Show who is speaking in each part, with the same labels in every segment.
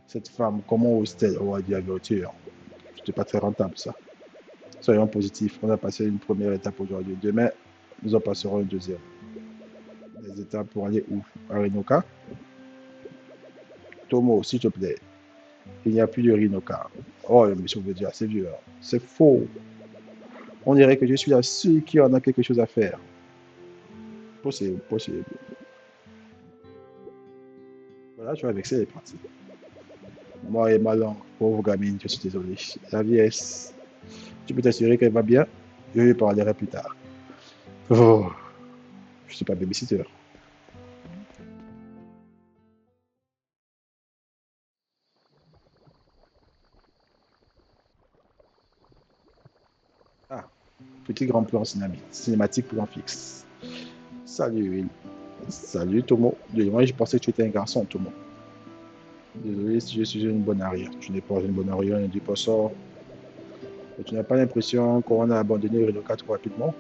Speaker 1: Cette femme, comment ose-t-elle avoir dit la vérité? C'était pas très rentable, ça. Soyons positifs. On a passé une première étape aujourd'hui. Demain, nous en passerons une deuxième. Les étapes pour aller où? À Rinoka? Tomo, s'il te plaît. Il n'y a plus de Rinoka. Oh, le monsieur veut dire, c'est vieux, hein. C'est faux. On dirait que je suis la seule qui en a quelque chose à faire. Possible, possible. Voilà, tu vois, avec ça, il est parti. Moi et ma langue, pauvre gamine, je suis désolé. La vieillesse, tu peux t'assurer qu'elle va bien. Je lui parlerai plus tard. Oh, je suis pas babysitter. Ah, petit grand plan cinématique plan fixe. Salut, Will. Salut, Tomo. Moi, je pensais que tu étais un garçon, Tomo. Désolé si je suis une bonne arrière. Tu n'es pas une bonne arrière, ne dis pas ça. Et tu n'as pas l'impression qu'on a abandonné Renoka trop rapidement?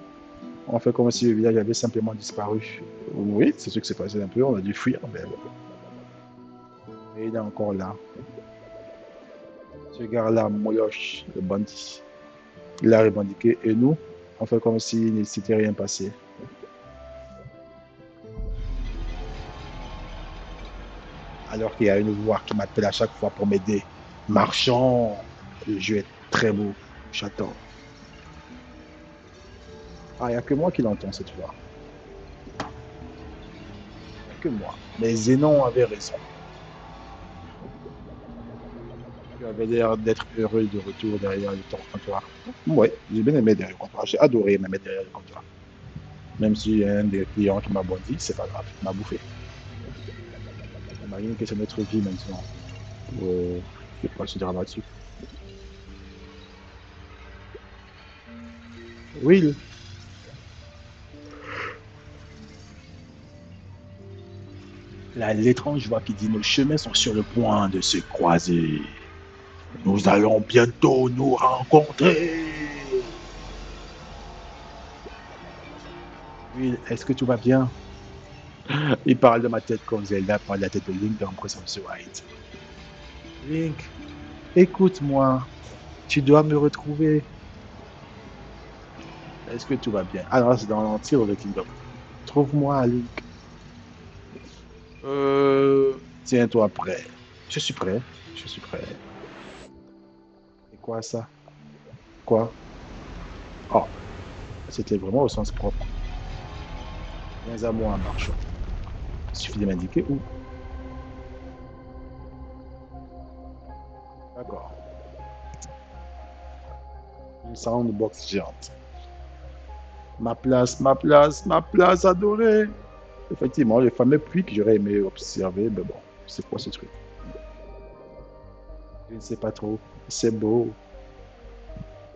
Speaker 1: On fait comme si le village avait simplement disparu. Oui, c'est ce qui s'est passé un peu. On a dû fuir, mais bon. Et il est encore là. Ce gars-là, Moyosh, le bandit. Il a revendiqué et nous, on fait comme s'il ne s'était rien passé. Alors qu'il y a une voix qui m'appelle à chaque fois pour m'aider. Marchand, le jeu est très beau. J'attends. Ah, il n'y a que moi qui l'entends cette fois. Il n'y a que moi. Mais Zénon avait raison. Tu avais l'air d'être heureux de retour derrière le comptoir. Ouais, j'ai bien aimé derrière le comptoir. J'ai adoré me mettre derrière le comptoir. Même si un des clients qui m'a bondi, c'est pas grave, il m'a bouffé. Imagine que c'est notre vie maintenant. C'est pas si dramatique. Oui, l'étrange voix qui dit nos chemins sont sur le point de se croiser. Nous allons bientôt nous rencontrer. Oui, est-ce que tout va bien? Il parle de ma tête comme Zelda parle de la tête de Link dans Breath of the Wild. Link, écoute-moi. Tu dois me retrouver. Est-ce que tout va bien? Alors, c'est dans Tears of the Kingdom. Trouve-moi, Link. Tiens-toi prêt. Je suis prêt. Je suis prêt. Et quoi ça? Quoi? Oh, c'était vraiment au sens propre. Viens à moi en marchant. Il suffit de m'indiquer où. D'accord. Une soundbox géante. Ma place, ma place, ma place adorée. Effectivement, le fameux puits que j'aurais aimé observer, mais bon, c'est quoi ce truc? Je ne sais pas trop. C'est beau.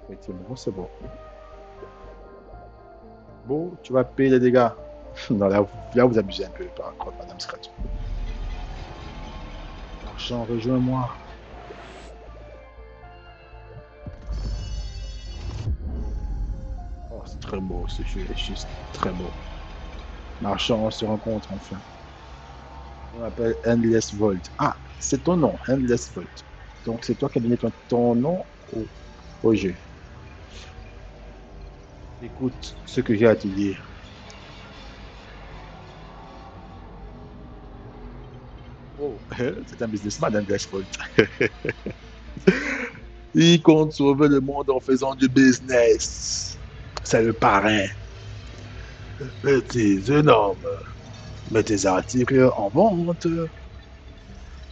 Speaker 1: Effectivement, c'est beau. Bon, tu vas payer les dégâts. Non, là, vous abusez un peu, par contre, Madame Scratch. Marchand, rejoins-moi. Oh, c'est très beau, ce jeu est juste très beau. Marchand, on se rencontre enfin. On m'appelle Endless Volt. Ah, c'est ton nom, Endless Volt. Donc, c'est toi qui as donné ton nom au jeu. Écoute ce que j'ai à te dire. Oh, c'est un businessman, Endless Volt. Il compte sauver le monde en faisant du business. C'est le parrain. Petit jeune homme, met tes articles en vente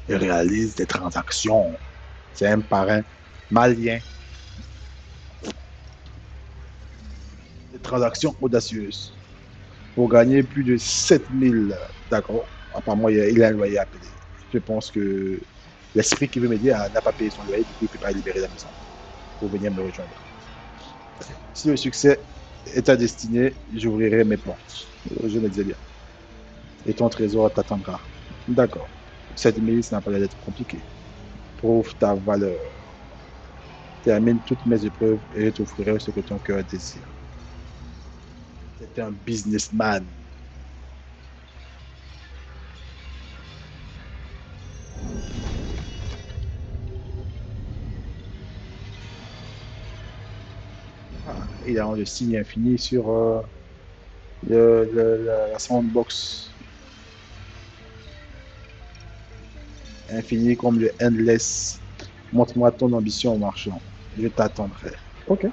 Speaker 1: et réalise des transactions. C'est un parrain malien. Des transactions audacieuses pour gagner plus de 7000. D'accord. Apparemment, il a un loyer à payer. Je pense que l'esprit qui veut m'aider n'a pas payé son loyer, du coup, il ne peut pas libérer la maison pour venir me rejoindre. Si le succès est ta destinée, j'ouvrirai mes portes. Je me disais bien. Et ton trésor t'attendra. D'accord. 7000, ça n'a pas l'air d'être compliqué. Prouve ta valeur. Termine toutes mes épreuves et je t'offrirai ce que ton cœur désire. C'est un businessman. Ah, il a le signe infini sur la soundbox. Infini comme le endless. Montre-moi ton ambition en marchant. Je t'attendrai. Ok.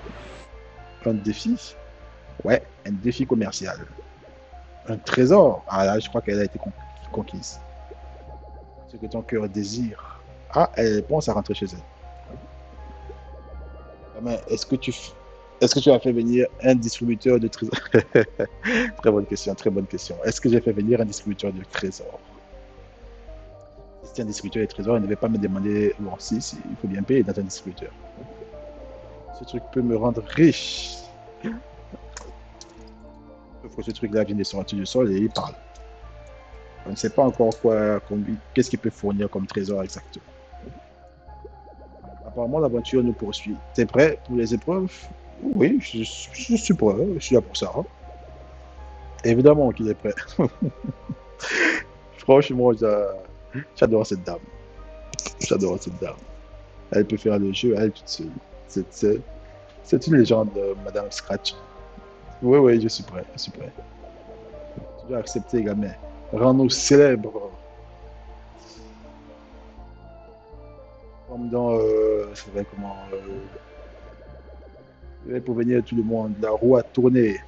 Speaker 1: Un défi? Ouais, un défi commercial. Un trésor? Ah là, je crois qu'elle a été conquise. Ce que ton cœur désire. Ah, elle pense à rentrer chez elle. Ah, mais est-ce que tu as fait venir un distributeur de trésors? Très bonne question, très bonne question. Est-ce que j'ai fait venir un distributeur de trésors? Si c'est un distributeur de trésors, il ne devait pas me demander, bon, si, il faut bien payer dans un distributeur. Ce truc peut me rendre riche. Sauf que ce truc-là vient de sortir du sol et il parle. On ne sait pas encore qu'est-ce qu'il peut fournir comme trésor exactement. Apparemment, l'aventure nous poursuit. T'es prêt pour les épreuves? Oui, je suis prêt. Je suis là pour ça. Évidemment qu'il est prêt. Franchement, j'adore cette dame. J'adore cette dame. Elle peut faire le jeu à elle toute seule. C'est c'est une légende, Madame Scratch. Oui, oui, je suis prêt. Je suis prêt. Tu dois accepter, gamin. Rends-nous célèbres. Comme dans, je sais pas comment, pour venir tout le monde, la roue a tourné.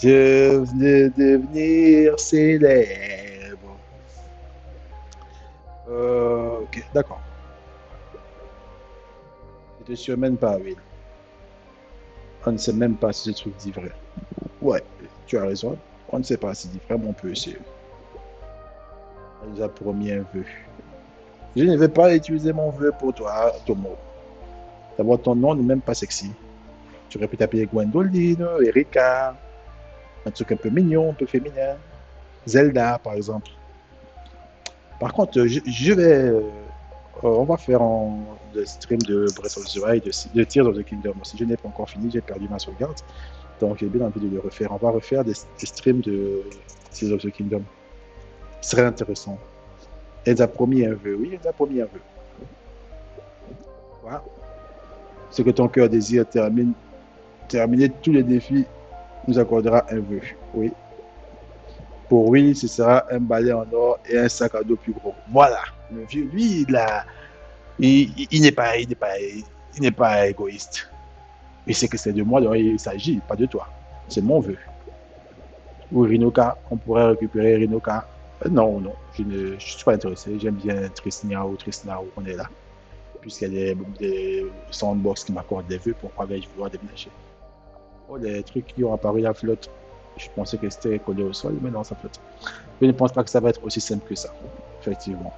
Speaker 1: Je venais devenir célèbre. Ok, d'accord. Ne te surmène pas, Will. On ne sait même pas si ce truc dit vrai. Ouais, tu as raison. On ne sait pas si dit vrai, mais on peut essayer. On nous a promis un vœu. Je ne vais pas utiliser mon vœu pour toi, Tomo. D'abord, ton nom n'est même pas sexy. Tu aurais pu t'appeler Gwendoline, Erika, un truc un peu mignon, un peu féminin. Zelda, par exemple. Par contre, je vais. On va faire le stream de Breath of the Wild, de Tears of the Kingdom aussi. Je n'ai pas encore fini, j'ai perdu ma sauvegarde. Donc j'ai bien envie de le refaire. On va refaire des streams de Tears of the Kingdom. Ce serait intéressant. Elle a promis un vœu. Oui, elle a promis un vœu. Voilà. Ce que ton cœur désire terminer tous les défis nous accordera un vœu. Oui. Pour lui, ce sera un balai en or et un sac à dos plus gros. Voilà. Le vieux, lui, il n'est pas, il n'est pas égoïste. Il sait que c'est de moi dont il s'agit, pas de toi. C'est mon vœu. Ou Rinoka, on pourrait récupérer Rinoka. Non, non, je ne suis pas intéressé. J'aime bien Trisnao, on est là. Puisqu'il y a des sandbox qui m'accordent des vœux, pourquoi vais-je vouloir déménager? Oh, les trucs qui ont apparu à flotte. Je pensais que c'était collé au sol, mais non, ça flotte. Je ne pense pas que ça va être aussi simple que ça, effectivement.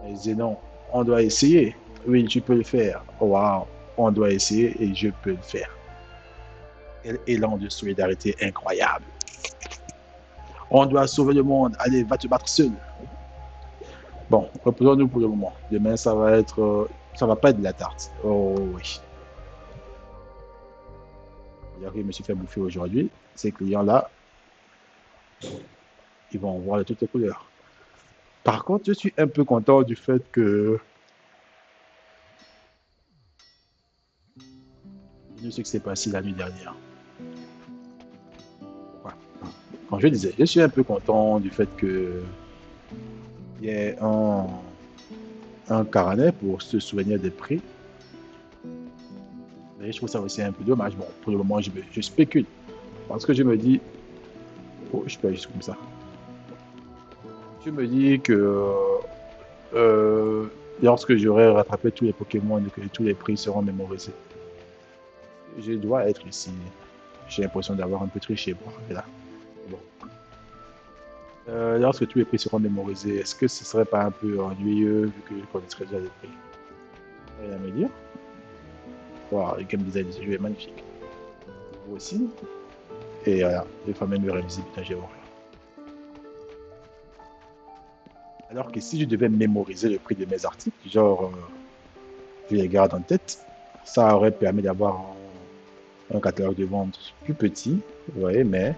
Speaker 1: Elle disait non, on doit essayer. Oui, tu peux le faire. Waouh, on doit essayer et je peux le faire. Quel élan de solidarité incroyable. On doit sauver le monde. Allez, va te battre seul. Bon, reposons-nous pour le moment. Demain, ça va pas être de la tarte. Oh oui. Je me suis fait bouffer aujourd'hui. Ces clients-là, ils vont voir de toutes les couleurs. Par contre, je suis un peu content du fait que je sais que c'est passé la nuit dernière. Voilà. Quand je disais, je suis un peu content du fait que il y ait un carnet pour se souvenir des prix. Mais je trouve ça aussi un peu dommage. Bon, pour le moment, je spécule. Parce que je me dis, oh, je peux juste comme ça. Je me dis que lorsque j'aurai rattrapé tous les Pokémon et que tous les prix seront mémorisés, je dois être ici. J'ai l'impression d'avoir un peu triché. Bon, là. Bon. Lorsque tous les prix seront mémorisés, est-ce que ce serait pas un peu ennuyeux vu que je connaîtrais déjà les prix? Rien à me dire. Wow, le game design du jeu est magnifique. Vous aussi. Et voilà, les femmes même réviser, putain, j'ai horreur. Alors que si je devais mémoriser le prix de mes articles, genre, je les garde en tête, ça aurait permis d'avoir Un catalogue de vente plus petit, ouais, mais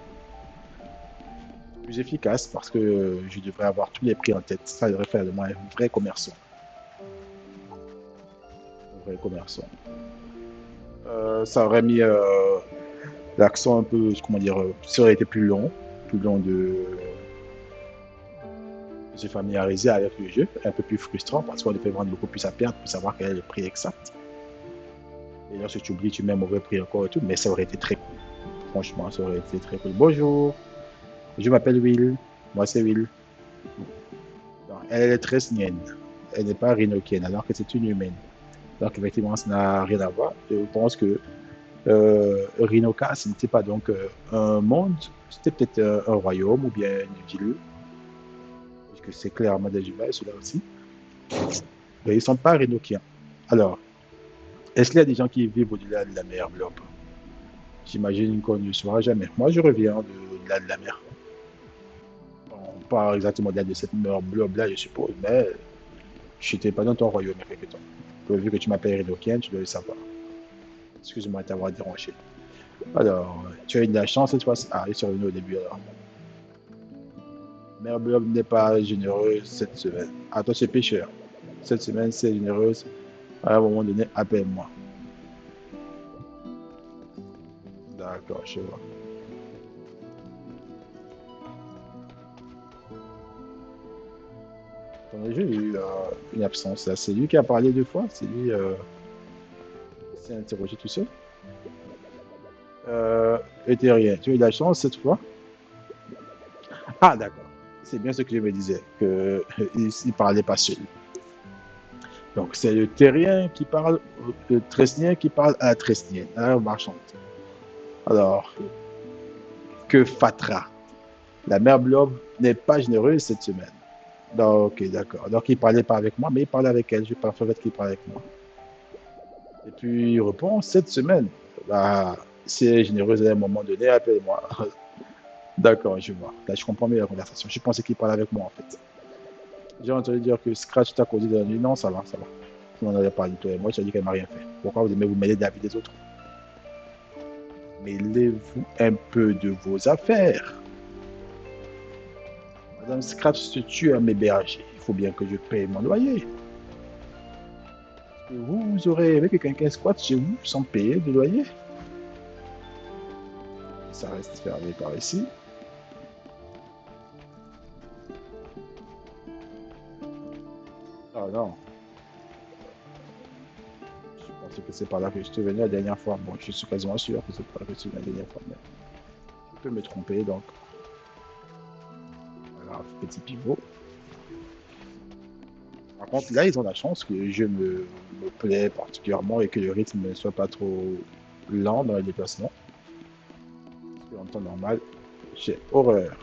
Speaker 1: plus efficace parce que je devrais avoir tous les prix en tête. Ça devrait faire de moi un vrai commerçant. Un vrai commerçant. Ça aurait mis l'accent un peu, comment dire, ça aurait été plus long de se familiariser avec le jeu, un peu plus frustrant parce qu'on devait vendre beaucoup plus à perte pour savoir quel est le prix exact. Et lorsque tu oublies, tu mets un mauvais prix encore et tout, mais ça aurait été très cool. Franchement, ça aurait été très cool. Bonjour, je m'appelle Will. Moi, c'est Will. Non, elle est très snienne. Elle n'est pas rhinokienne, alors que c'est une humaine. Donc, effectivement, ça n'a rien à voir. Je pense que Rhinoka, ce n'était pas donc un monde, c'était peut-être un royaume ou bien une ville, puisque c'est clairement des humains, ceux-là aussi. Mais ils ne sont pas rhinokiens. Alors, est-ce qu'il y a des gens qui vivent au-delà de la mer, Blob? J'imagine qu'on ne le saura jamais. Moi, je reviens de la mer. On parle exactement de cette mer Blob-là, je suppose, mais je n'étais pas dans ton royaume il y a quelque temps. Vu que tu m'appelles rhinokien, tu dois le savoir. Excuse-moi de t'avoir dérangé. Alors, tu as eu de la chance cette fois-ci. Ah, il est revenu au début alors. Mère Blob n'est pas généreuse cette semaine. Ah, toi, c'est pêcheur. Cette semaine, c'est généreuse. À un moment donné, appelle-moi. D'accord, je vois. Attendez, j'ai eu une absence là. C'est lui qui a parlé deux fois. C'est lui qui s'est interrogé tout seul. Éthérien, tu as eu de la chance cette fois? Ah, d'accord. C'est bien ce que je me disais, qu'il ne parlait pas seul. Donc, c'est le terrien qui parle, le tresnien qui parle à la tresnienne, à la marchande. Alors, que Fatra, la mère Blob n'est pas généreuse cette semaine. Donc, ok, d'accord. Donc, il parlait pas avec moi, mais il parlait avec elle. Je préfère qu'il parle avec moi. Et puis, il répond, cette semaine, bah, si elle est généreuse à un moment donné, appelle-moi. D'accord, je vois. Là, je comprends mieux la conversation. Je pensais qu'il parlait avec moi, en fait. J'ai entendu dire que Scratch t'a causé de la nuit. Non, ça va, ça va. Tu m'en avais parlé, toi et moi, tu as dit qu'elle m'a rien fait. Pourquoi vous aimez vous mêler de la vie des autres? Mêlez-vous un peu de vos affaires. Madame Scratch se tue à m'héberger. Il faut bien que je paye mon loyer. Vous aurez aimé que quelqu'un squatte chez vous sans payer de loyer? Ça reste fermé par ici. Ah non, je pense que c'est par là que je suis venu la dernière fois. Bon, je suis quasiment sûr que c'est par là que je suis venu la dernière fois, mais je peux me tromper, donc voilà, petit pivot. Par contre, là, ils ont la chance que me plais particulièrement et que le rythme ne soit pas trop lent dans les déplacements. Parce qu'en temps normal, j'ai horreur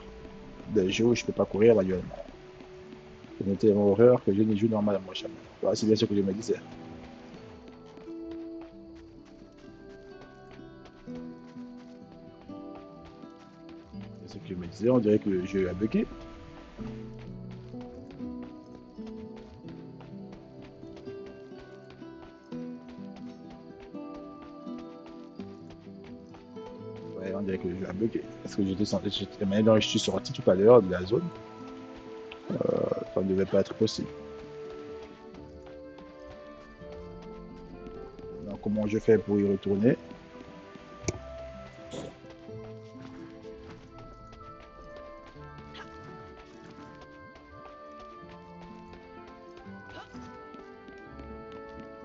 Speaker 1: des jeux où je ne peux pas courir manuellement. C'est tellement horreur que je n'y joue normalement jamais. Voilà, c'est bien ce que je me disais. C'est ce que je me disais, on dirait que le jeu a bugué. Ouais, on dirait que le jeu a bugué. Parce que la manière dont je suis sorti tout à l'heure de la zone, ça ne devait pas être possible. Donc, comment je fais pour y retourner?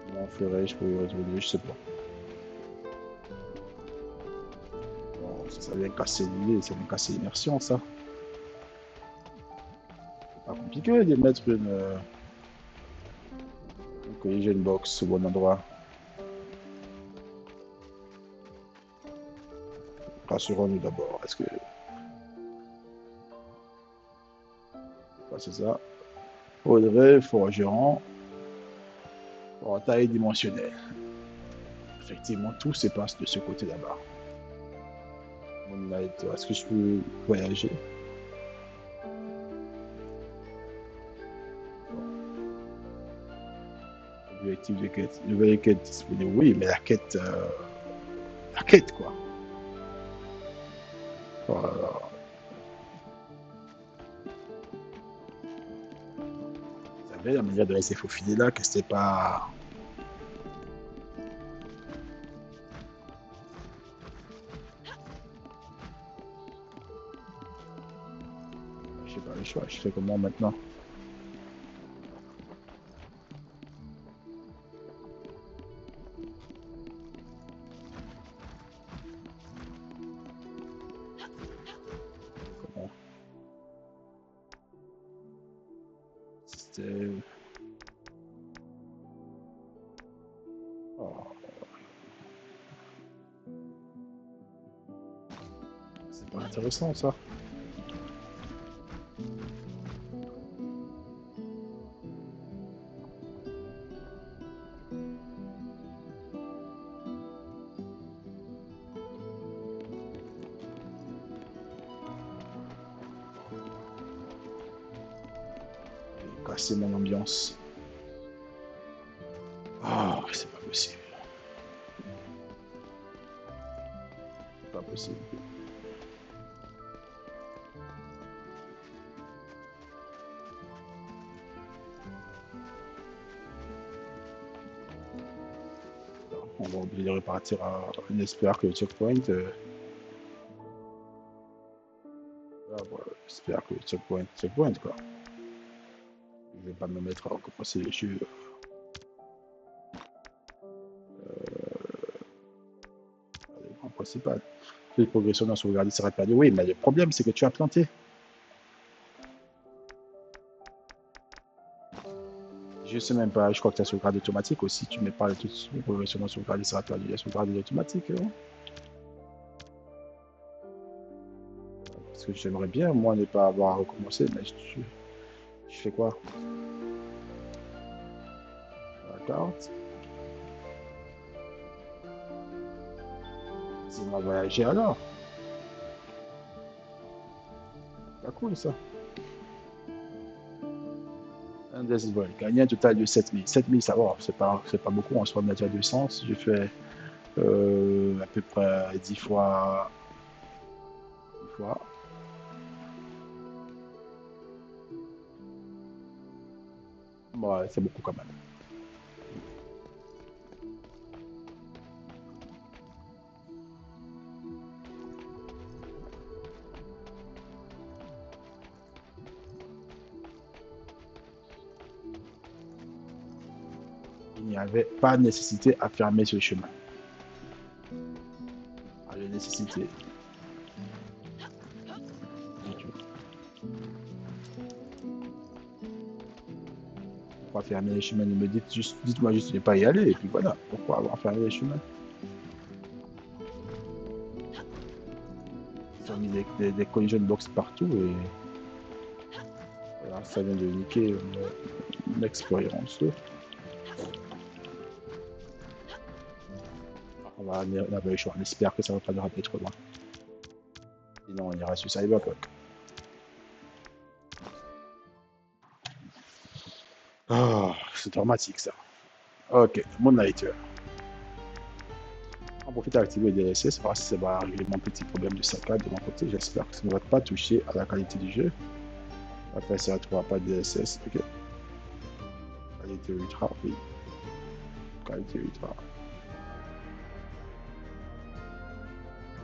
Speaker 1: Comment ferais-je pour y retourner? Je sais pas. Bon, ça vient casser l'idée, ça vient casser l'immersion, ça. C'est pas compliqué de mettre une collision box au bon endroit. Rassurons-nous d'abord. Est-ce que c'est ça? Audrey, forgeron, taille dimensionnelle. Effectivement, tout se passe de ce côté là-bas. Moonlight, est-ce que je peux voyager? Objectif de quête. Nouvelle quête disponible. Oui, mais la quête la quête, quoi. Voilà. Vous savez, la manière de laisser faufiler là, que c'était pas. Je sais pas le choix, je fais comment maintenant? Comment? C'était. Oh, c'est pas intéressant ça. J'ai cassé mon ambiance. Ah, c'est pas possible. C'est pas possible. On va oublier de repartir à. On espère que le checkpoint. Ah, voilà, j'espère que le checkpoint, checkpoint quoi. Je vais pas me mettre à recommencer les jeux. En principal. Les progressions dans sauvegarder sera perdu. Oui, mais le problème, c'est que tu as planté. Je sais même pas, je crois que tu as sauvegarde automatique aussi. Tu mets pas les progressions dans sauvegarder sera perdu. Il y a sauvegarde automatique. Hein. Parce que j'aimerais bien, moi, ne pas avoir à recommencer, mais je fais quoi? La carte. C'est ma voyager alors. Pas cool ça. Un des vols. Gagner un total de 7000. 7000, ça va, c'est pas beaucoup. On se remet à 200. Si je fais à peu près 10 fois. 10 fois. Bon, ouais, c'est beaucoup quand même. Il n'y avait pas nécessité à fermer ce chemin. Pas de nécessité du tout. Pourquoi fermer les chemins? Ne me dites juste, dites-moi juste de ne pas y aller, et puis voilà. Pourquoi avoir fermé les chemins? Ils ont mis des collision box partout et voilà, ça vient de niquer mon expérience. On avait le choix. On espère que ça ne va pas nous rappeler trop loin. Sinon, on ira sur Cyberpunk. Ah, c'est dramatique ça. Ok, Moonlighter. On profite d'activer les DLSS, voir si ça va régler mon petit problème de saccade de mon côté. J'espère que ça ne va pas toucher à la qualité du jeu. Après ça, tu n'auras pas de DLSS. Ok. Qualité ultra, oui. Qualité ultra.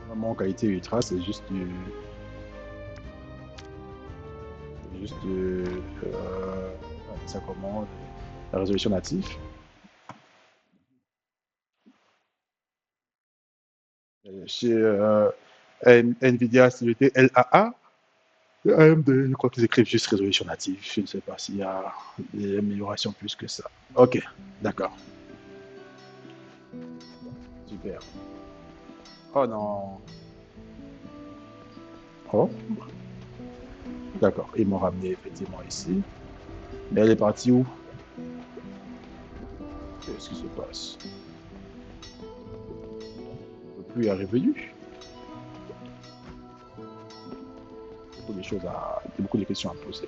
Speaker 1: Vraiment, qualité ultra, c'est juste du. C'est juste du. Ça comment la résolution native. Chez NVIDIA, c'était LAA. AMD, je crois qu'ils écrivent juste résolution native. Je ne sais pas s'il y a des améliorations plus que ça. Ok, d'accord. Super. Oh non. Oh, d'accord. Ils m'ont ramené effectivement ici. Mais elle est partie où? Qu'est-ce qui se passe? Je ne peux plus y arriver. Beaucoup de choses à. Beaucoup de questions à poser.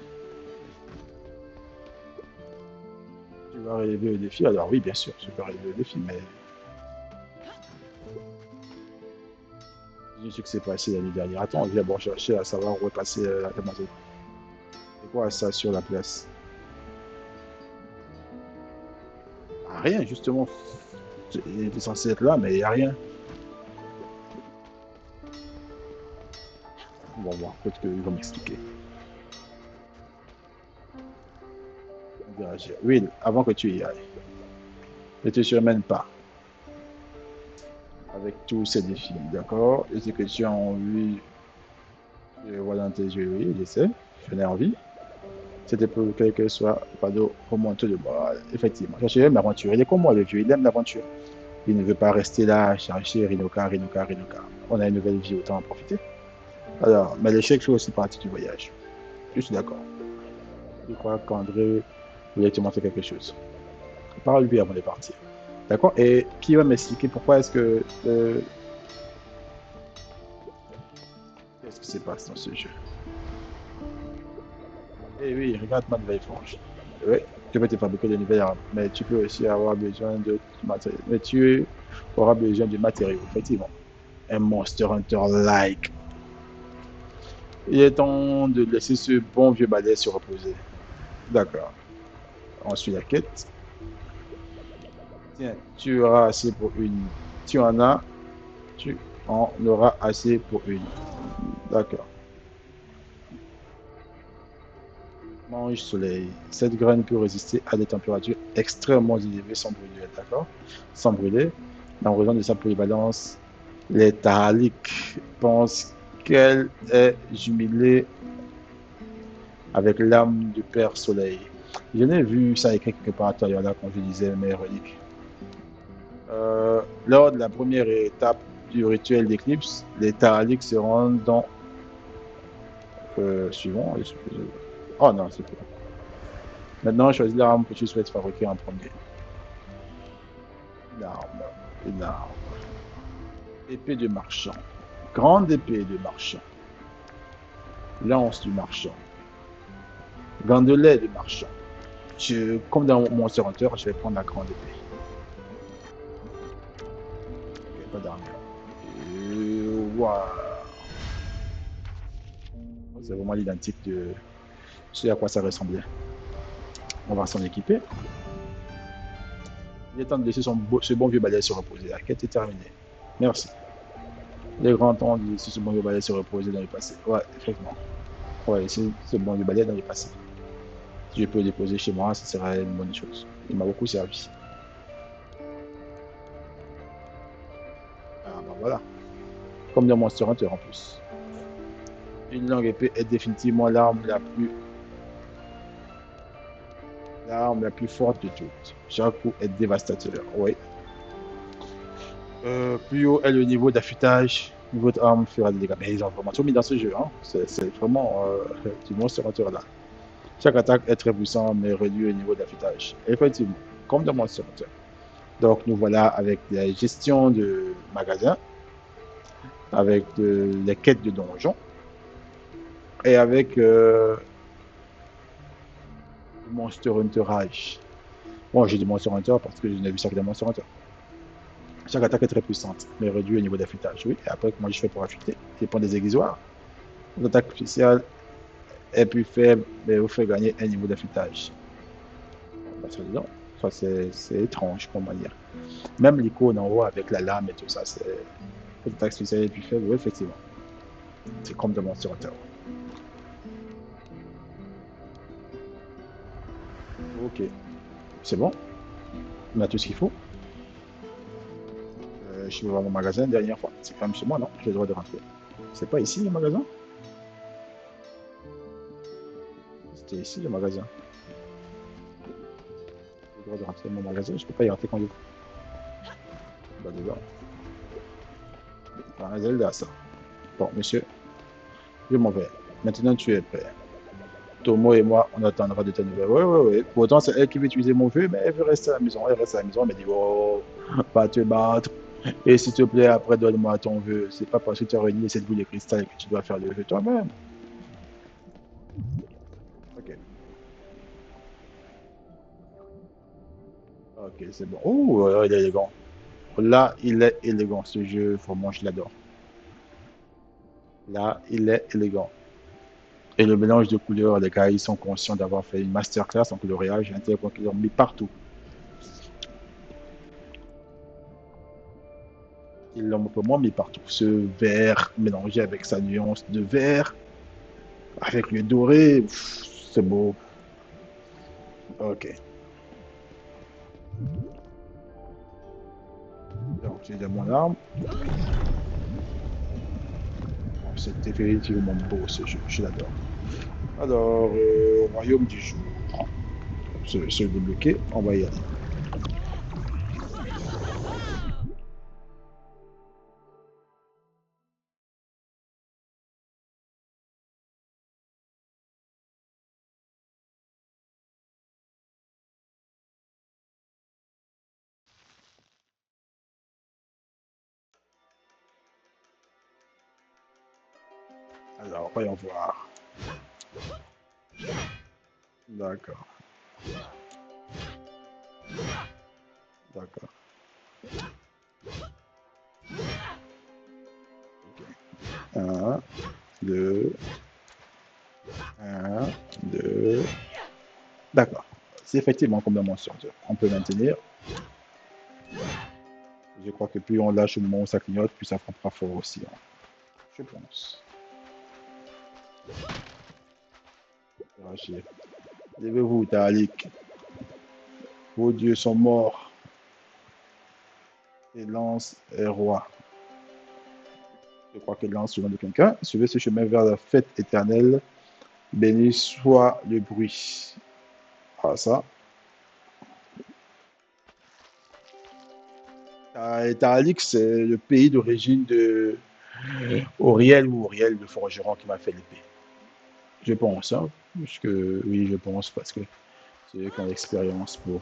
Speaker 1: Tu vas relever le défi? Alors oui, bien sûr, tu vas relever le défi, mais dis ce qui s'est passé l'année dernière. Attends, je vais d'abord chercher à savoir où est passé Amazon. C'est quoi ça sur la place? Ah, rien, justement. Il était censé être là, mais il n'y a rien. On va voir, peut-être qu'il va m'expliquer. Interagir. Oui, avant que tu y ailles. Ne te surmène pas avec tous ces défis, d'accord? Et ce que tu as envie, je vois dans tes yeux, oui, je sais, je n'ai envie. C'était pour quel que soit Pado remonte de bord. Effectivement, chercher l'aventure. Il est comme moi, le vieux, il aime l'aventure. Il ne veut pas rester là à chercher Rinoka, Rinoka, Rinoka. On a une nouvelle vie, autant en profiter. Alors, mais l'échec fait aussi partie du voyage. Je suis d'accord. Je crois qu'André voulait te montrer quelque chose. Parle-lui avant de partir. D'accord? Et qui va m'expliquer pourquoi est-ce que. Qu'est-ce qui se passe dans ce jeu? Eh oui, regarde ma nouvelle forge. Oui, tu peux te fabriquer de nouvelles armes, mais tu peux aussi avoir besoin de matériel. Mais tu auras besoin de matériaux, effectivement. Un Monster Hunter-like. Il est temps de laisser ce bon vieux balai se reposer. D'accord. On suit la quête. Tiens, tu auras assez pour une. Tu en as, tu en auras assez pour une. D'accord. Mange soleil. Cette graine peut résister à des températures extrêmement élevées sans brûler, d'accord? Sans brûler. En raison de sa polyvalence, les Tahaliks pensent qu'elle est jumelée avec l'âme du Père Soleil. Je n'ai vu ça écrit quelque part tout à l'heure là quand je disais mes reliques. Lors de la première étape du rituel d'éclipse, les Tahaliks se rendent dans suivant. Oh non, c'est tout. Maintenant, choisis l'arme que tu souhaites fabriquer en premier. Une arme, une arme. Épée de marchand. Grande épée de marchand. Lance du marchand. Gandelet de marchand. Comme dans mon Monster Hunter, je vais prendre la grande épée. Ok, pas d'armure. Wow. C'est vraiment l'identique de ce à quoi ça ressemblait. On va s'en équiper. Il est temps de laisser ce bon vieux balai se reposer. La quête est terminée. Merci. Il est grand temps de laisser ce bon vieux balai se reposer dans le passé. Ouais, effectivement. Ouais, laisser ce bon vieux balai dans le passé. Si je peux le déposer chez moi, ce serait une bonne chose. Il m'a beaucoup servi. Ah ben voilà. Comme dans Monster Hunter en plus. Une longue épée est définitivement l'arme la plus forte de toutes. Chaque coup est dévastateur. Oui. Plus haut est le niveau d'affûtage, votre arme fera des dégâts. Mais ils ont vraiment tout mis dans ce jeu. Hein. C'est vraiment du Monster Hunter là. Chaque attaque est très puissante, mais réduit au niveau d'affûtage. Effectivement, comme dans Monster Hunter. Donc nous voilà avec la gestion de magasins, avec les quêtes de donjons, et avec Monster Hunter Rise. Bon, j'ai dit Monster Hunter parce que je n'ai vu ça que dans Monster Hunter. Chaque attaque est très puissante, mais réduit au niveau d'affûtage. Oui, et après, comment je fais pour affûter? Je prends des aiguisoires. L'attaque spéciale est plus faible, mais vous fait gagner un niveau d'affûtage. Bah, ça, c'est étrange, comment dire. Même l'icône en haut avec la lame et tout ça, c'est. L'attaque spéciale est plus faible, oui, effectivement. C'est comme de Monster Hunter. Ok, c'est bon. On a tout ce qu'il faut. Je vais voir mon magasin la dernière fois. C'est quand même chez moi, non? J'ai le droit de rentrer. C'est pas ici le magasin? C'était ici le magasin. J'ai le droit de rentrer dans mon magasin. Je peux pas y rentrer quand je veux. Bah, déjà. Ah, Zelda, ça. Bon, monsieur, je m'en vais. Maintenant, tu es prêt. Tomo et moi, on attendra de tes nouvelles. Oui, oui, oui. Pourtant, c'est elle qui veut utiliser mon vœu, mais elle veut rester à la maison. Elle reste à la maison, elle me dit, oh, pas te battre. Et s'il te plaît, après, donne-moi ton vœu. C'est pas parce que tu as réuni cette boule de cristal que tu dois faire le vœu toi-même. Ok. Ok, c'est bon. Oh, il est élégant. Là, il est élégant, ce jeu. Vraiment, je l'adore. Là, il est élégant. Et le mélange de couleurs, les gars, ils sont conscients d'avoir fait une masterclass en coloriage. Un tel qu'ils l'ont mis partout. Ils l'ont vraiment mis partout. Ce vert mélangé avec sa nuance de vert, avec le doré, c'est beau. Ok. Donc, j'ai mon arme. Bon, c'est effectivement beau ce jeu, je l'adore. Alors, Royaume du jour. Se débloquer, on va y aller. Alors, voyons voir. D'accord, d'accord. Un, deux, un, deux. D'accord. C'est effectivement comme la mention. On peut maintenir. Je crois que plus on lâche au moment où ça clignote, plus ça frappera fort aussi, hein. Je pense. Réagir. Levez-vous, Talik. Vos dieux sont morts. Et Lance est roi. Je crois que Lance le nom de quelqu'un. Suivez ce chemin vers la fête éternelle. Béni soit le bruit. Ah, ça. Talik, c'est le pays d'origine de Auriel ou Auriel, le forgeron qui m'a fait l'épée. Je pense, hein. Parce que, oui, je pense, parce que c'est eux qui ont l'expérience pour.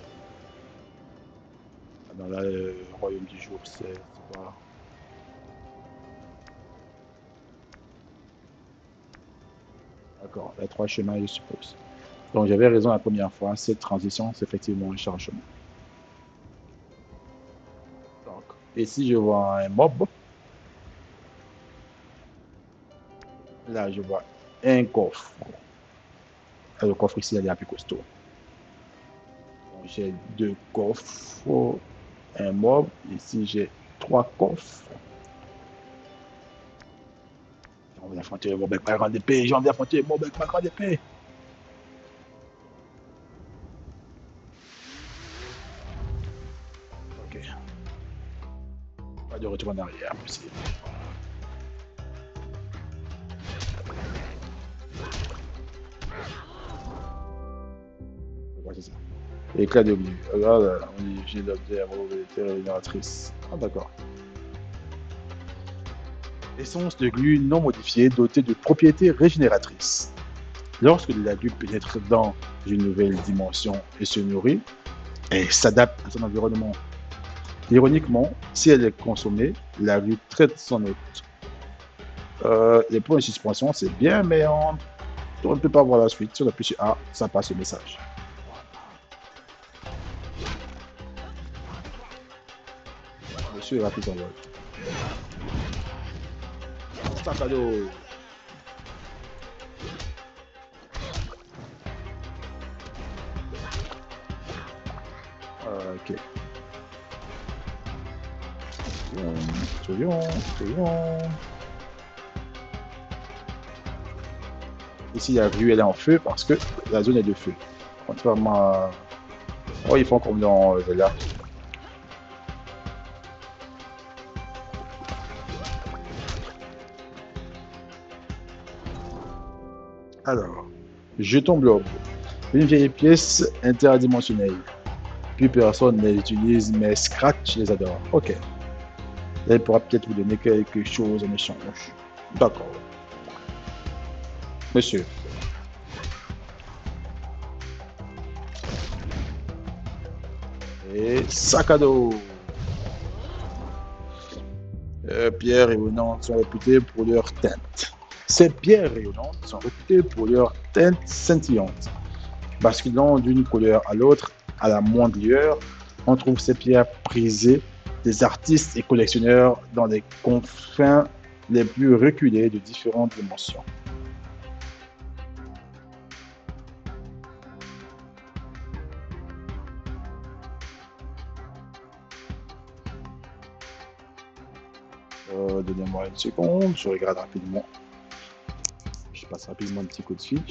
Speaker 1: Dans le royaume du jour, c'est pas. D'accord, il y a trois chemins, je suppose. Donc j'avais raison la première fois, cette transition, c'est effectivement un changement. Donc, et si je vois un mob, là je vois un coffre. Ah, le coffre ici, il est un peu costaud. Donc j'ai deux coffres, un mob. Ici j'ai trois coffres. J'ai envie d'affronter le mob avec ma grande épée. J'ai envie d'affronter le mob avec ma grande épée. Ok, pas de retour en arrière possible. Ouais, c'est ça. Éclat de glu. Regarde, on dit j'ai l'objet révélatrice. Ah d'accord. Essence de glu non modifiée dotée de propriétés régénératrices. Lorsque la glu pénètre dans une nouvelle dimension et se nourrit, elle s'adapte à son environnement. Ironiquement, si elle est consommée, la glu traite son hôte. Les points de suspension, c'est bien, mais on ne peut pas voir la suite. Si on appuie sur A, ça passe le message. Monsieur est rapide en vol. Sac à dos. Ok. Soyons. Ici, la rue, elle est en feu parce que la zone est de feu. Contrairement à. Oh, ils font comme dans là. Alors, jeton blob. Une vieille pièce interdimensionnelle. Plus personne ne l'utilise, mais Scratch les adore. Ok. Elle pourra peut-être vous donner quelque chose en échange. D'accord. Monsieur. Et sac à dos. Pierres rayonnantes sont réputées pour leur teinte. Ces pierres rayonnantes sont réputées pour leur teinte scintillante. Basculant d'une couleur à l'autre à la moindre lueur, on trouve ces pierres prisées des artistes et collectionneurs dans les confins les plus reculés de différentes dimensions. Donnez-moi une seconde, je regarde rapidement. Je passe rapidement un petit coup de fil.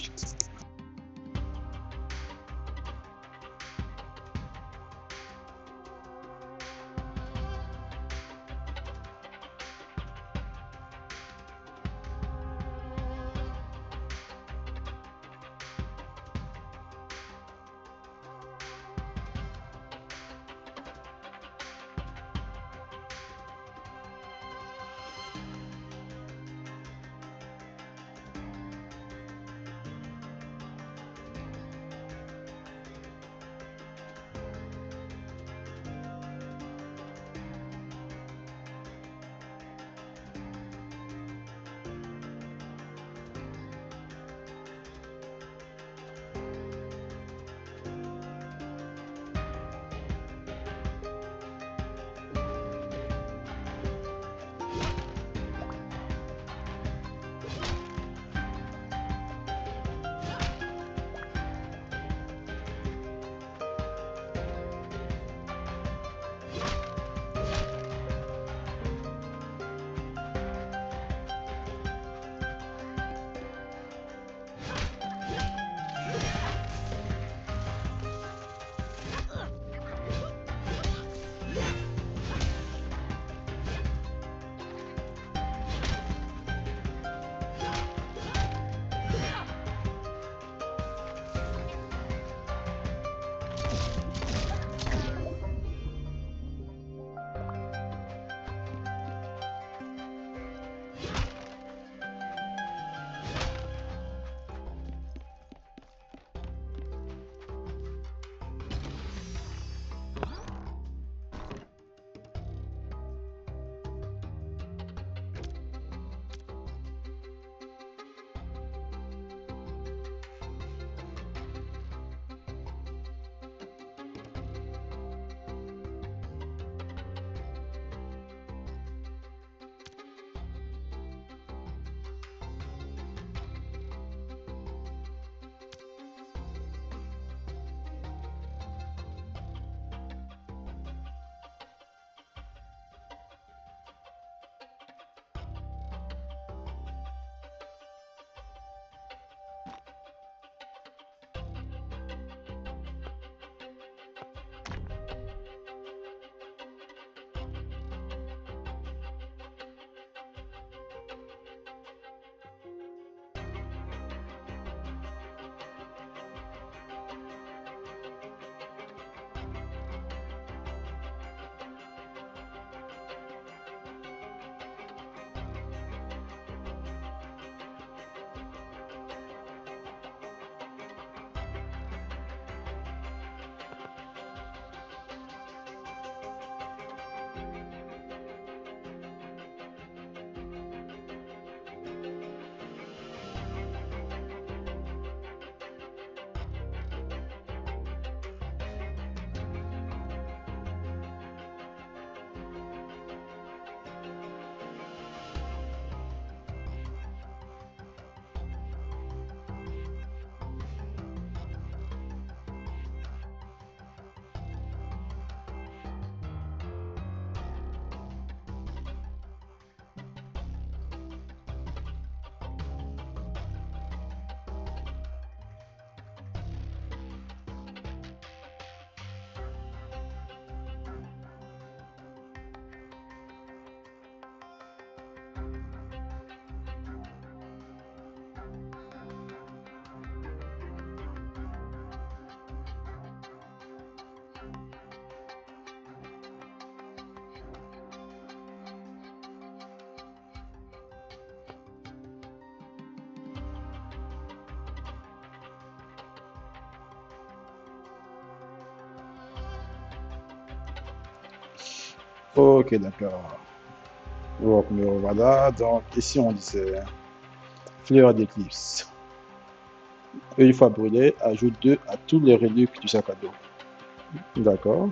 Speaker 1: Ok, d'accord. Donc, me revoilà. Donc, ici, on disait fleur d'éclipse. Une fois brûlé, ajoute 2 à tous les reliques du sac à dos. D'accord.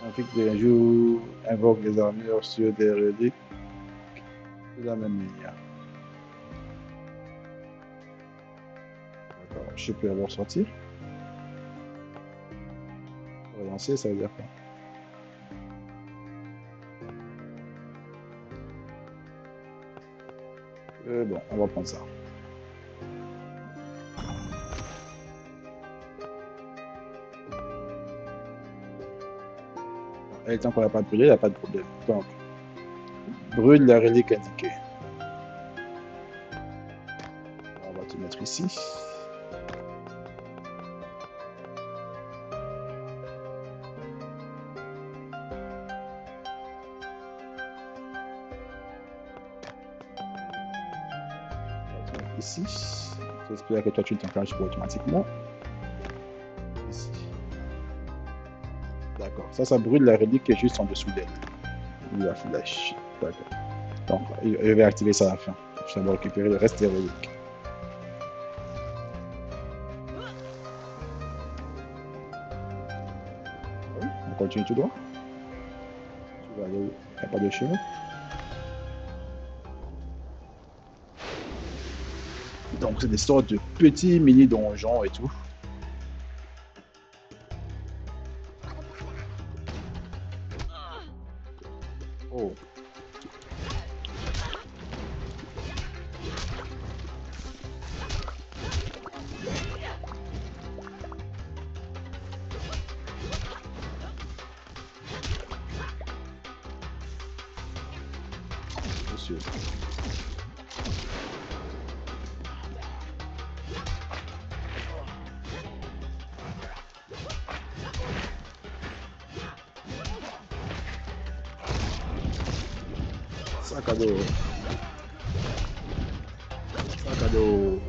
Speaker 1: Avec des jours, invoque les armures sur des reliques. de la même manière. D'accord. Je peux avoir sorti. Relancer, ça veut dire quoi? Bon, on va prendre ça. Et tant qu'on n'a pas brûlé, il n'y a pas de problème. Donc, brûle la relique indiquée. On va te mettre ici. Ici. J'espère que toi tu t'enclenches pas automatiquement. Ici. D'accord. Ça brûle la relique qui est juste en dessous d'elle. La flèche. D'accord. Donc, je vais activer ça à la fin. Je vais récupérer le reste des reliques. Oui, on continue tout droit. Tu vas aller où? Il n'y a pas de chemin. Donc, c'est des sortes de petits mini donjons et tout. Oh. Monsieur. Sac à dos. Sac à dos.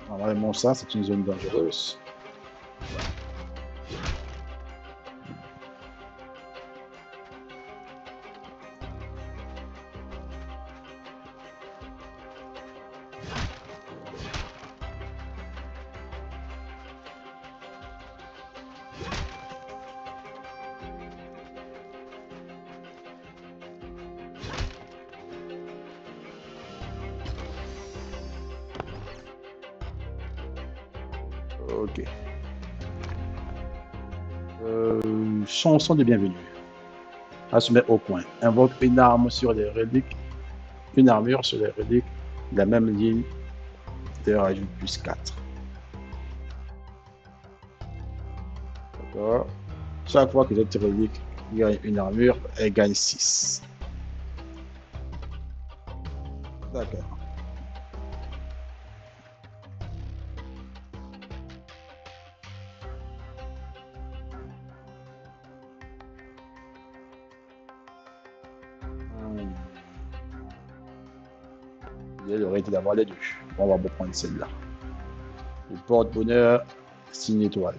Speaker 1: Normalement, ça, c'est une zone dangereuse. Ok. Chanson de bienvenue. À se mettre au point. Invoque une arme sur les reliques. Une armure sur les reliques. La même ligne. Et rajoute plus 4. D'accord. Chaque fois que cette relique gagne une armure, elle gagne 6. D'accord. Hmm. Il aurait été d'avoir les deux. On va prendre celle-là. Le porte-bonheur, signe étoile.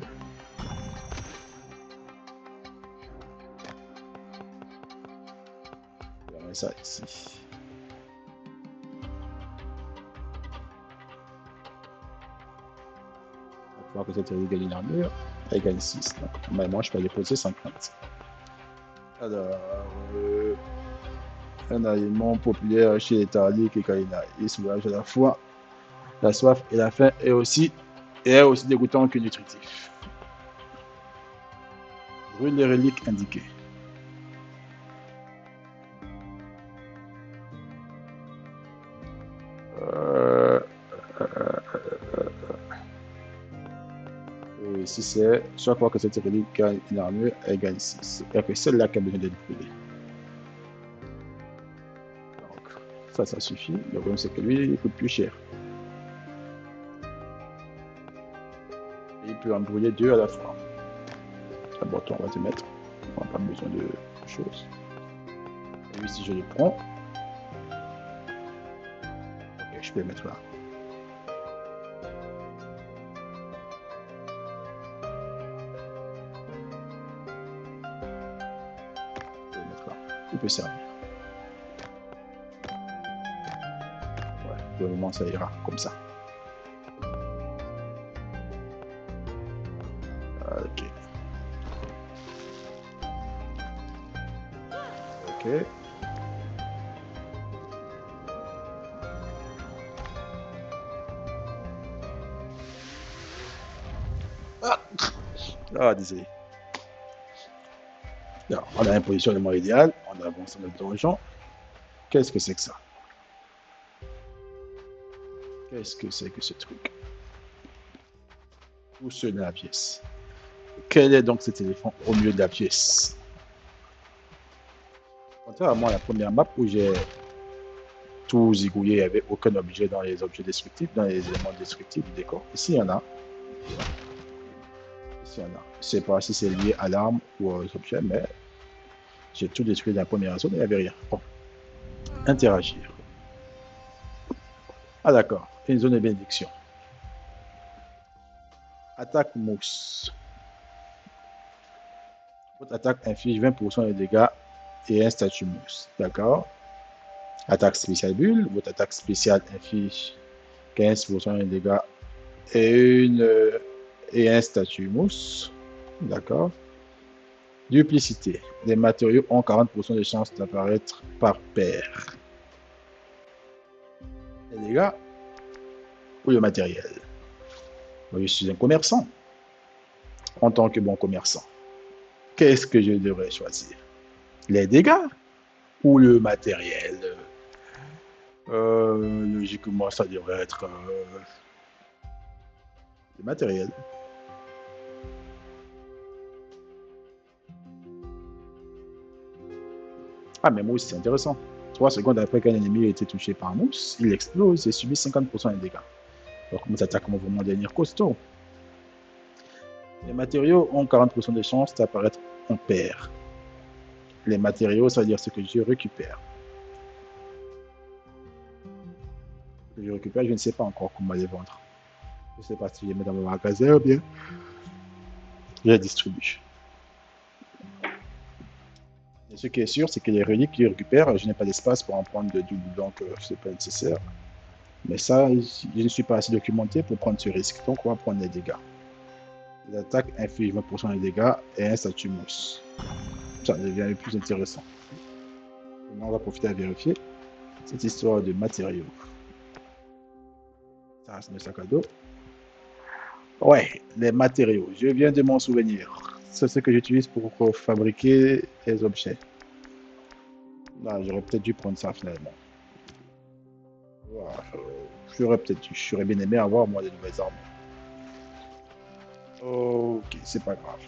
Speaker 1: On va mettre ça ici. Chaque fois que cette relique gagne une armure, elle gagne 6. Donc, moi, je peux déposer 50. Alors, un aliment populaire chez les Taliques et Kaina. Il soulage à la fois la soif et la faim et est aussi dégoûtant que nutritif. Brûle les reliques indiquées. Euh, si c'est chaque fois que cette relique gagne une armure, elle gagne 6. Et que celle-là qui a besoin d'être brûlée. Donc, ça suffit. Le problème, c'est que lui, il coûte plus cher. Et il peut en brûler 2 à la fois. D'abord, toi, on va te mettre. On n'a pas besoin de choses. Et lui, si je le prends, ok, je peux le mettre là. Je peux le mettre là. Il peut servir. Ouais. Pour le moment, ça ira comme ça. Ok. Ok. Ah, désolé. Alors, on a un positionnement idéal, on a avancé notre donjon. Qu'est-ce que c'est que ça? Qu'est-ce que c'est que ce truc? Où se dans la pièce? Quel est donc cet éléphant au milieu de la pièce? Contrairement à la première map où j'ai tout zigouillé, il n'y avait aucun objet dans les objets destructifs, dans les éléments destructifs du décor. Ici, il y en a. Ici, il y en a. Je ne sais pas si c'est lié à l'arme ou aux objets, mais j'ai tout détruit dans la première zone, il n'y avait rien. Bon, interagir. Ah d'accord, une zone de bénédiction. Attaque mousse. Votre attaque inflige 20% de dégâts et un statut mousse. D'accord. Attaque spéciale bulle. Votre attaque spéciale inflige 15% de dégâts et, et un statut mousse. D'accord. Duplicité. Les matériaux ont 40% de chances d'apparaître par paire. Les dégâts ou le matériel. Moi, je suis un commerçant. En tant que bon commerçant, qu'est-ce que je devrais choisir? Les dégâts ou le matériel? Logiquement, ça devrait être le matériel. Ah, mais mousse, c'est intéressant. 3 secondes après qu'un ennemi ait été touché par mousse, il explose et subit 50% des dégâts. Alors, comment ça attaque, comment vraiment devenir costaud? Les matériaux ont 40% de chances d'apparaître en paire. Les matériaux, ça veut dire ce que je récupère. Ce que je récupère, je ne sais pas encore comment les vendre. Je ne sais pas si je les mets dans mon magasin ou bien je les distribue. Et ce qui est sûr, c'est que les reliques que je récupère, je n'ai pas d'espace pour en prendre de double, donc ce n'est pas nécessaire. Mais ça, je ne suis pas assez documenté pour prendre ce risque, donc on va prendre les dégâts. L'attaque inflige 20% des dégâts et un statut mousse. Ça devient le plus intéressant. Maintenant, on va profiter à vérifier cette histoire de matériaux. Ça reste le sac à dos. Ouais, les matériaux. Je viens de m'en souvenir. C'est ce que j'utilise pour fabriquer les objets. Là, j'aurais peut-être dû prendre ça finalement. Voilà, j'aurais bien aimé avoir moi des nouvelles armes. Ok, c'est pas grave.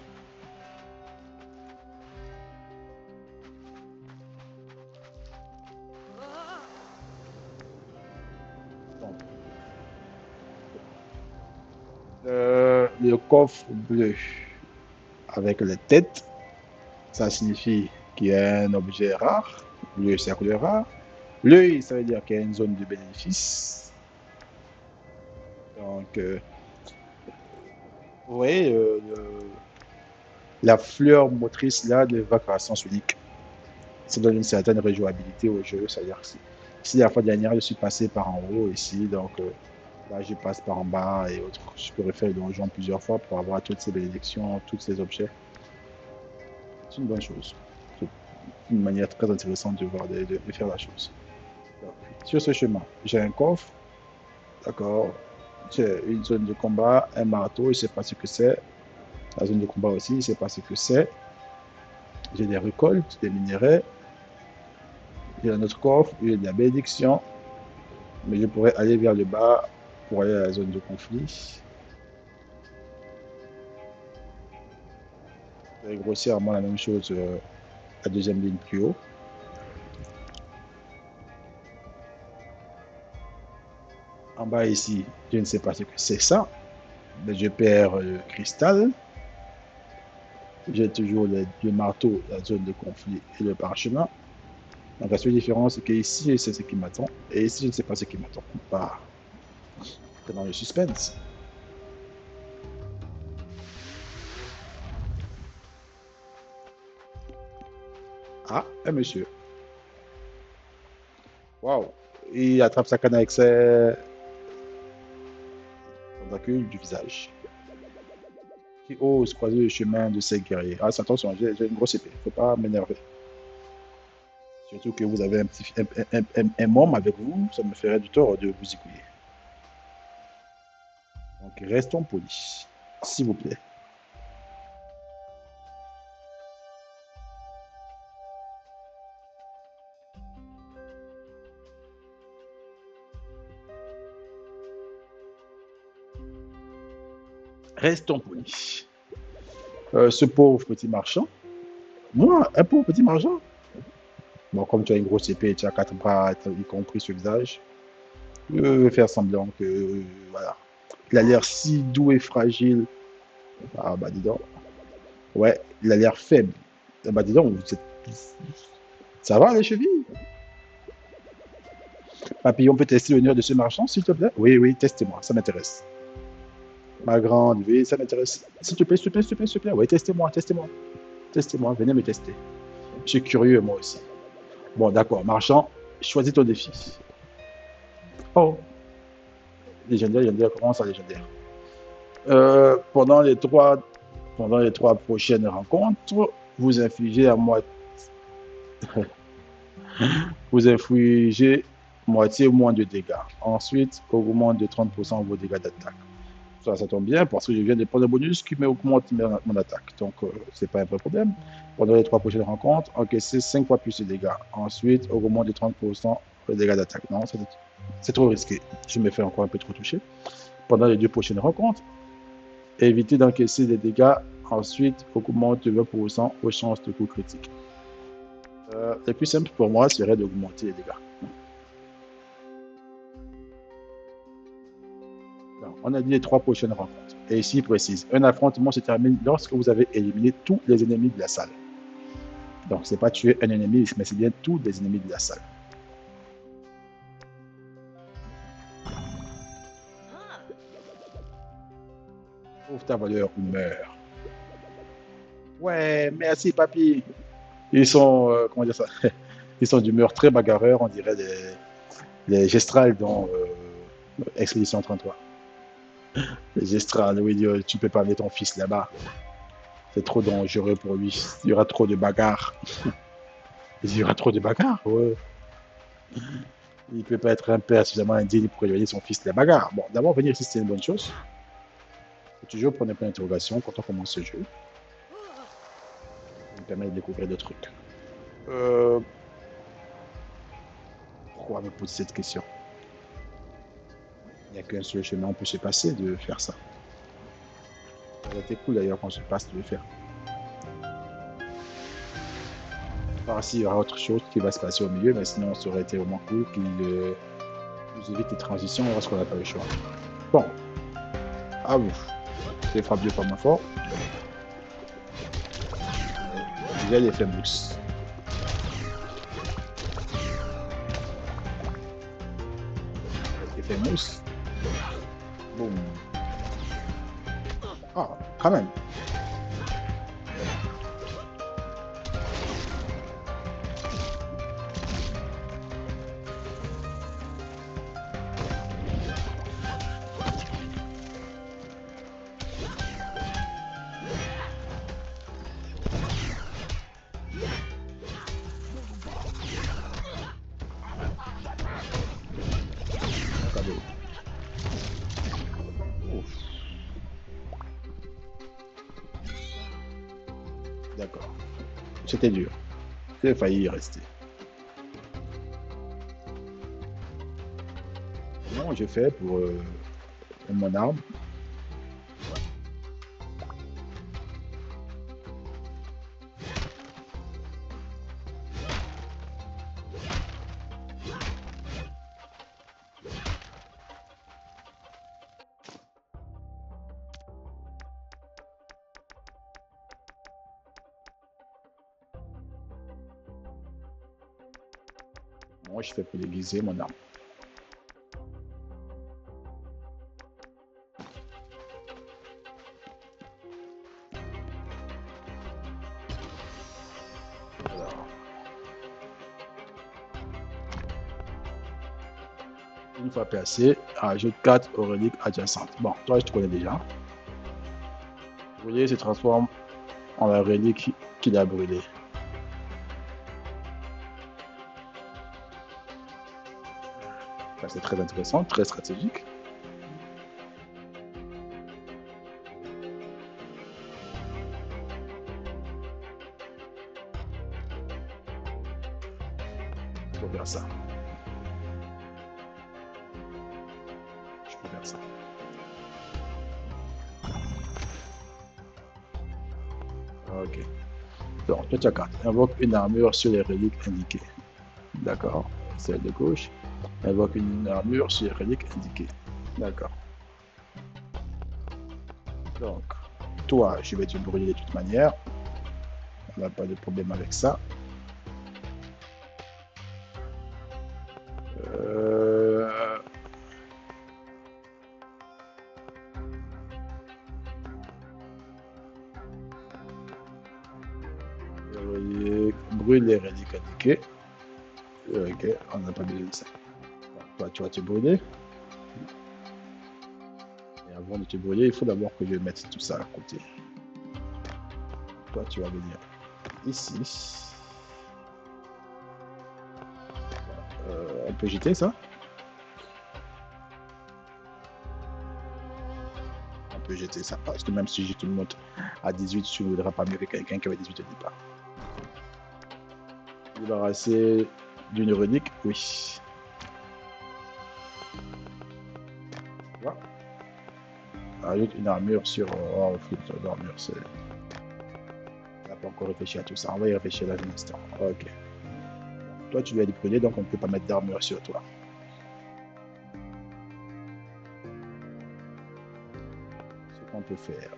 Speaker 1: Bon. Le coffre bleu avec les têtes, ça signifie qu'il y a un objet rare. Le cercle rare. L'œil, ça veut dire qu'il y a une zone de bénéfice. Donc, oui, la fleur motrice là de vacation unique. Ça donne une certaine rejouabilité au jeu. C'est-à-dire que si la fois dernière, je suis passé par en haut ici, donc là, je passe par en bas et autres. Je peux refaire le donjon plusieurs fois pour avoir toutes ces bénédictions, tous ces objets. C'est une bonne chose. C'est une manière très intéressante de, voir, de faire la chose. Donc, sur ce chemin, j'ai un coffre, d'accord. J'ai une zone de combat, un marteau, je ne sais pas ce que c'est. La zone de combat aussi, je ne sais pas ce que c'est. J'ai des récoltes, des minéraux. J'ai un autre coffre, j'ai de la bénédiction. Mais je pourrais aller vers le bas pour aller à la zone de conflit. Je vais grossièrement la même chose la deuxième ligne plus haut. En bas ici, je ne sais pas ce que c'est ça, mais je perds le cristal. J'ai toujours le marteau, la zone de conflit et le parchemin. Donc la seule différence, c'est qu'ici, je sais ce qui m'attend, et ici, je ne sais pas ce qui m'attend. Bah, dans le suspense. Ah, un monsieur. Waouh. Il attrape sa canne avec ses tentacules du visage. Qui ose croiser le chemin de ces guerriers. Ah, attention, j'ai une grosse épée. Faut pas m'énerver. Surtout que vous avez un petit un môme avec vous, ça me ferait du tort de vous écouiller. Donc restons polis, s'il vous plaît. Restons polis. Ce pauvre petit marchand, moi, un pauvre petit marchand. Bon, comme tu as une grosse épée, tu as quatre bras, y compris ce visage, je vais faire semblant que, voilà. Il a l'air si doux et fragile. Ah bah dis donc. Ouais, il a l'air faible. Ah bah dis donc, ça va les chevilles? Papillon peut tester le nerf de ce marchand, s'il te plaît? Oui, oui, testez-moi, ça m'intéresse. Ma grande, oui, ça m'intéresse. S'il te plaît, s'il te plaît, s'il te plaît, s'il te plaît. Oui, testez-moi, testez-moi. Testez-moi, venez me tester. Je suis curieux, moi aussi. Bon, d'accord, marchand, choisis ton défi. Oh, légendaire, légendaire, comment ça, légendaire? Euh, pendant les trois, pendant les trois prochaines rencontres, vous infligez à moi, vous infligez moitié ou moins de dégâts. Ensuite, augmente de 30% vos dégâts d'attaque. Ça tombe bien parce que je viens de prendre un bonus qui m'augmente mon attaque. Donc, c'est pas un vrai problème. Pendant les trois prochaines rencontres, encaissez 5 fois plus de dégâts. Ensuite, augmente de 30% les dégâts d'attaque. Non, c'est trop risqué. Je me fais encore un peu trop toucher. Pendant les deux prochaines rencontres, évitez d'encaisser des dégâts. Ensuite, augmente de 20% aux chances de coup critique. Le plus simple pour moi serait d'augmenter les dégâts. Donc, on a dit les trois prochaines rencontres. Et ici, il précise, un affrontement se termine lorsque vous avez éliminé tous les ennemis de la salle. Donc, c'est pas tuer un ennemi, mais c'est bien tous les ennemis de la salle. Trouve ta valeur ou meurs. Ouais, merci, papy. Ils sont, comment dire ça? Ils sont d'humeur très bagarreur, on dirait les gestrales dans Expédition 33. Les gestrales, oui, tu peux pas amener ton fils là-bas. C'est trop dangereux pour lui. Il y aura trop de bagarres. Il y aura trop de bagarres, ouais. Il ne peut pas être un père suffisamment indigne pour éloigner son fils de la bagarre. Bon, d'abord, venir ici, c'est une bonne chose. Il faut toujours prendre un point d'interrogation quand on commence ce jeu. Ça me permet de découvrir des trucs. Euh, Pourquoi me poser cette question? Il n'y a qu'un seul chemin, on peut se passer de faire ça. Ça aurait été cool d'ailleurs qu'on se passe de le faire. Par s'il y aura autre chose qui va se passer au milieu, mais sinon, ça aurait été vraiment cool qu'il nous évite les transitions lorsqu'on n'a pas le choix. Bon, à vous. Je frappe deux fois moins fort. Déjà, il est fait mousse. Il fait mousse. Boum. Ah, quand même. Cadeau. Ouf. D'accord. C'était dur. J'ai failli y rester. Comment j'ai fait pour mon arme? Moi, je fais pour déguiser mon arme. Alors, Une fois placé, ajoute 4 aux reliques adjacentes. Bon, toi, je te connais déjà. Brûlé se transforme en la relique qu'il a brûlée. C'est très intéressant, très stratégique. Je peux faire ça. Je peux faire ça. Ok. Donc, toi, tu as 4. Invoque une armure sur les reliques indiquées. D'accord. Celle de gauche. Invoque une armure sur les reliques indiquées. D'accord. Donc, toi, je vais te brûler de toute manière. On n'a pas de problème avec ça. Brûle les reliques indiquées. Ok, on n'a pas besoin de ça. Toi, tu vas te brûler. Et avant de te brûler, il faut d'abord que je mette tout ça à côté. Toi, tu vas venir ici. On peut jeter ça? On peut jeter ça. Parce que même si je te montre à 18, tu ne voudras pas mieux que quelqu'un qui avait 18 au départ. Débarrasser d'une relique? Oui. Voilà. Ajoute une armure sur... Oh, l'armure, c'est... On n'a pas encore réfléchi à tout ça. On va y réfléchir dans un instant. Ok. Toi, tu dois être brûlé, donc on ne peut pas mettre d'armure sur toi. Ce qu'on peut faire.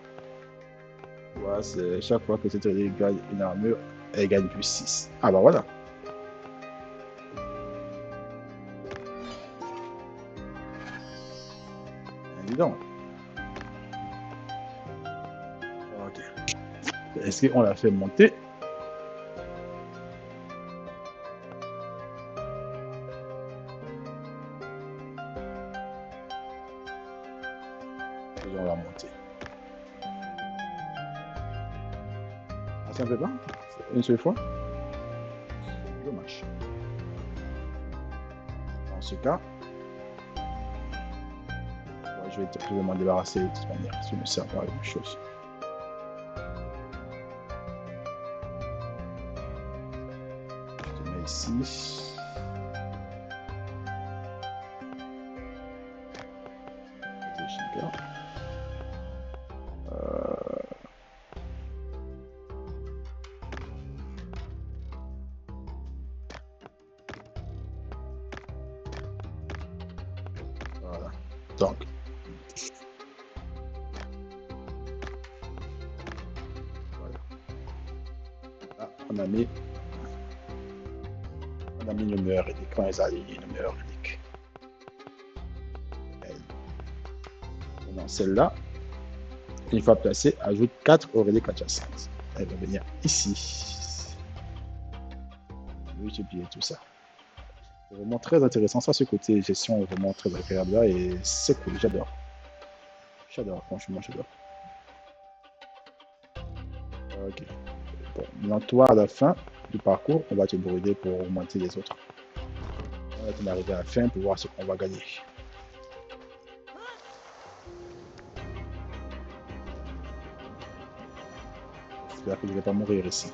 Speaker 1: Voilà, c'est chaque fois que cette relique gagne une armure, elle gagne plus 6. Ah bah voilà. Évident. Ok. Est-ce qu'on l'a fait monter? On va monter. Ah, ça ne fait pas? Une seule fois? Dommage. Dans ce cas, je vais te m'en débarrasser de toute manière. Ça ne me sert pas à grand chose. Je te mets ici. Voilà. Donc, voilà. Là, on a mis une meilleure relique. Quand ils alignent une meilleure relique. Maintenant, celle-là, une fois placée, ajoute 4 aux reliques adjacentes. Elle va venir ici. Multiplier tout ça. C'est vraiment très intéressant. Ça, ce côté gestion est vraiment très agréable là et c'est cool. J'adore. J'adore, franchement, j'adore. Ok. Bon, maintenant, toi, à la fin du parcours, on va te brûler pour augmenter les autres. On va arriver à la fin pour voir ce qu'on va gagner. J'espère que je ne vais pas mourir ici.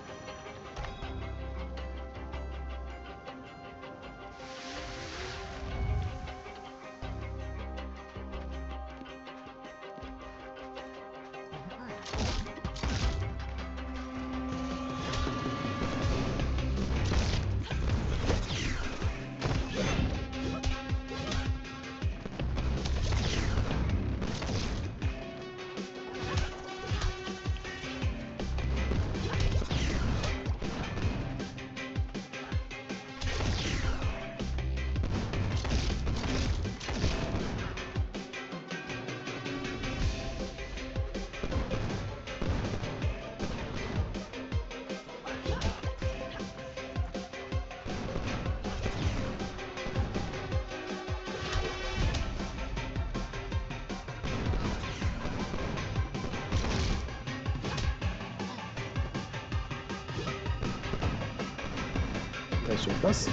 Speaker 1: sur place.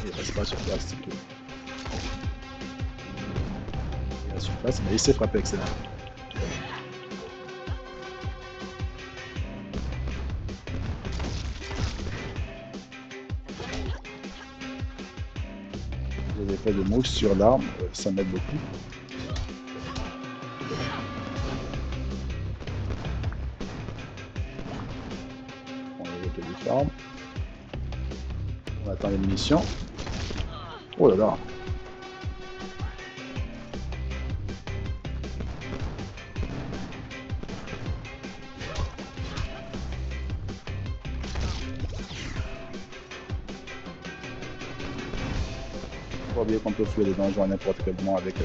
Speaker 1: Il reste pas sur place. Il reste sur place, mais il s'est frappé excellent. J'ai fait de mousse sur l'arme, ça m'aide beaucoup. On va avec les farms. On attend les munitions. Oh là là. On voit bien qu'on peut fouiller les donjons à n'importe quel moment avec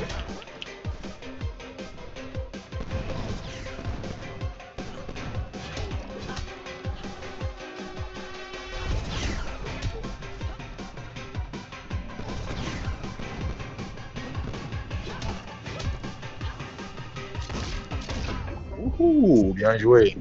Speaker 1: Ouh, bien joué.